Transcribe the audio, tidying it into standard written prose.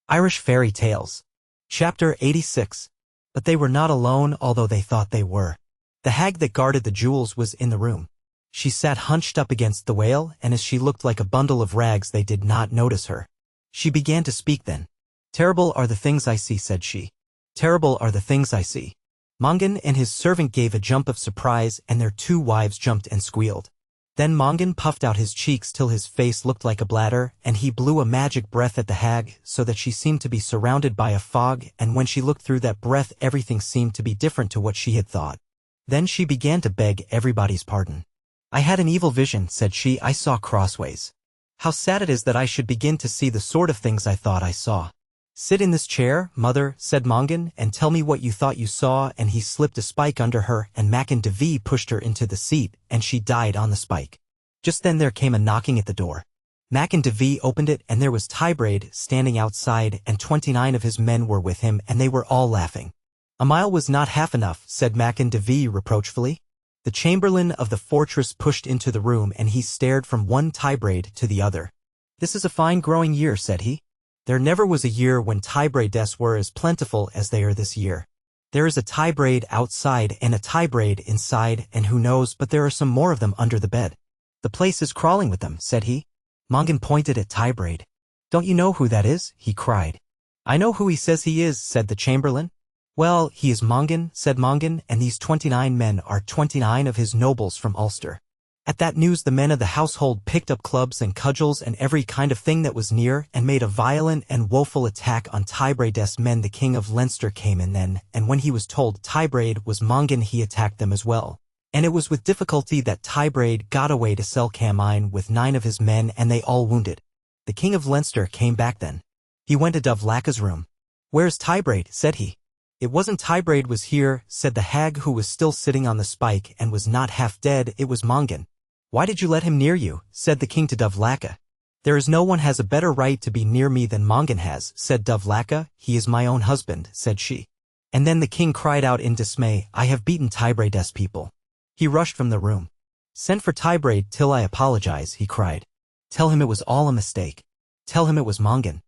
Irish Fairy Tales. Chapter 86. But they were not alone, although they thought they were. The hag that guarded the jewels was in the room. She sat hunched up against the whale, and as she looked like a bundle of rags they did not notice her. She began to speak then. "Terrible are the things I see," said she. "Terrible are the things I see." Mongan and his servant gave a jump of surprise, and their two wives jumped and squealed. Then Mongan puffed out his cheeks till his face looked like a bladder, and he blew a magic breath at the hag, so that she seemed to be surrounded by a fog, and when she looked through that breath everything seemed to be different to what she had thought. Then she began to beg everybody's pardon. "I had an evil vision," said she. "I saw crossways. How sad it is that I should begin to see the sort of things I thought I saw." "Sit in this chair, mother," said Mongan, "and tell me what you thought you saw," and he slipped a spike under her, and Macan Devi pushed her into the seat, and she died on the spike. Just then there came a knocking at the door. Macan Devi opened it, and there was Tybraid standing outside, and 29 of his men were with him, and they were all laughing. "A mile was not half enough," said Macan Devi reproachfully. The chamberlain of the fortress pushed into the room, and he stared from one Tybraid to the other. "This is a fine growing year," said he. "There never was a year when Tybraides were as plentiful as they are this year. There is a Tybraid outside and a Tybraid inside, and who knows but there are some more of them under the bed. The place is crawling with them," said he. Mongan pointed at Tybraid. "Don't you know who that is?" he cried. "I know who he says he is," said the chamberlain. "Well, he is Mongan," said Mongan, "and these 29 men are 29 of his nobles from Ulster." At that news the men of the household picked up clubs and cudgels and every kind of thing that was near, and made a violent and woeful attack on Tybraid's men. The king of Leinster came in then, and when he was told Tybraid was Mongan he attacked them as well. And it was with difficulty that Tybraid got away to Selkamine with 9 of his men, and they all wounded. The king of Leinster came back then. He went to Dovlaka's room. "Where's Tybraid?" said he. "It wasn't Tybraid was here," said the hag who was still sitting on the spike and was not half dead. "It was Mongan." "Why did you let him near you?" said the king to Dovlaka. "There is no one has a better right to be near me than Mongan has," said Dovlaka. "He is my own husband," said she. And then the king cried out in dismay, "I have beaten Tybraid's people." He rushed from the room. "Send for Tybraid till I apologize," he cried. "Tell him it was all a mistake. Tell him it was Mongan."